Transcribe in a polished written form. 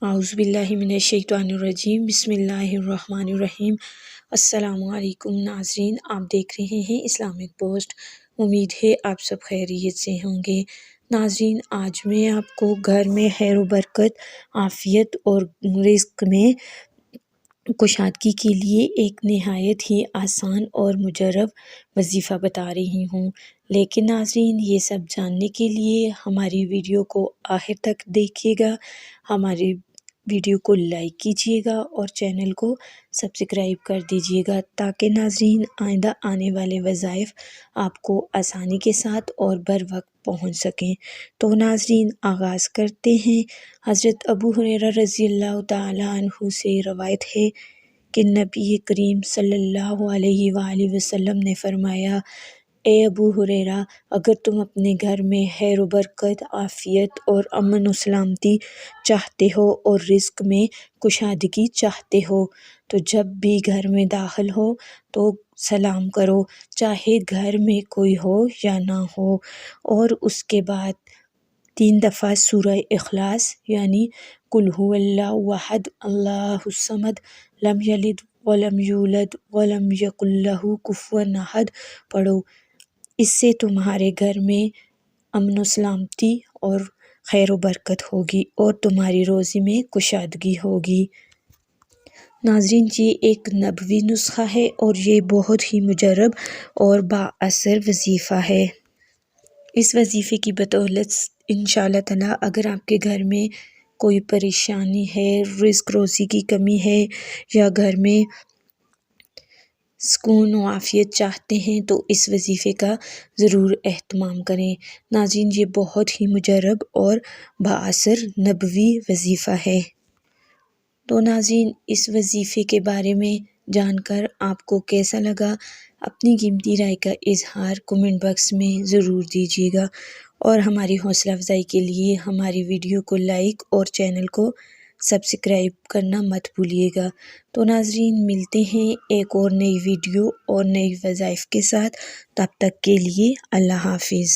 اعوذ باللہ من الشیطان الرجیم، بسم اللہ الرحمن الرحیم۔ السلام علیکم ناظرین، آپ دیکھ رہے ہیں اسلامک پوسٹ۔ امید ہے آپ سب خیریت سے ہوں گے۔ ناظرین، آج میں آپ کو گھر میں خیر و برکت، عافیت اور رزق میں کشادگی کے لیے ایک نہایت ہی آسان اور مجرب وظیفہ بتا رہی ہوں، لیکن ناظرین یہ سب جاننے کے لیے ہماری ویڈیو کو آخر تک دیکھیے گا، ہماری ویڈیو کو لائک کیجیے گا اور چینل کو سبسکرائب کر دیجیے گا تاکہ ناظرین آئندہ آنے والے وظائف آپ کو آسانی کے ساتھ اور بر وقت پہنچ سکیں۔ تو ناظرین آغاز کرتے ہیں۔ حضرت ابو ہریرہ رضی اللہ تعالیٰ عنہ سے روایت ہے کہ نبی کریم صلی اللہ علیہ وآلہ وسلم نے فرمایا، اے ابو ہریرہ، اگر تم اپنے گھر میں خیر و برکت، عافیت اور امن و سلامتی چاہتے ہو اور رزق میں کشادگی چاہتے ہو تو جب بھی گھر میں داخل ہو تو سلام کرو، چاہے گھر میں کوئی ہو یا نہ ہو، اور اس کے بعد 3 دفعہ سورہ اخلاص یعنی قل هو اللہ احد اللہ الصمد لم یلد ولم یولد ولم یکن لہ کفوا احد پڑھو۔ اس سے تمہارے گھر میں امن و سلامتی اور خیر و برکت ہوگی اور تمہاری روزی میں کشادگی ہوگی۔ ناظرین، یہ ایک نبوی نسخہ ہے اور یہ بہت ہی مجرب اور بااثر وظیفہ ہے۔ اس وظیفے کی بدولت انشاءاللہ تعالیٰ اگر آپ کے گھر میں کوئی پریشانی ہے، رزق روزی کی کمی ہے یا گھر میں سکون و عافیت چاہتے ہیں تو اس وظیفے کا ضرور اہتمام کریں۔ ناظرین، یہ بہت ہی مجرب اور بااثر نبوی وظیفہ ہے۔ تو ناظرین، اس وظیفے کے بارے میں جان کر آپ کو کیسا لگا؟ اپنی قیمتی رائے کا اظہار کمنٹ باکس میں ضرور دیجیے گا اور ہماری حوصلہ افزائی کے لیے ہماری ویڈیو کو لائک اور چینل کو سبسکرائب کرنا مت بھولیے گا۔ تو ناظرین، ملتے ہیں ایک اور نئی ویڈیو اور نئی وظائف کے ساتھ، تب تک کے لیے اللہ حافظ۔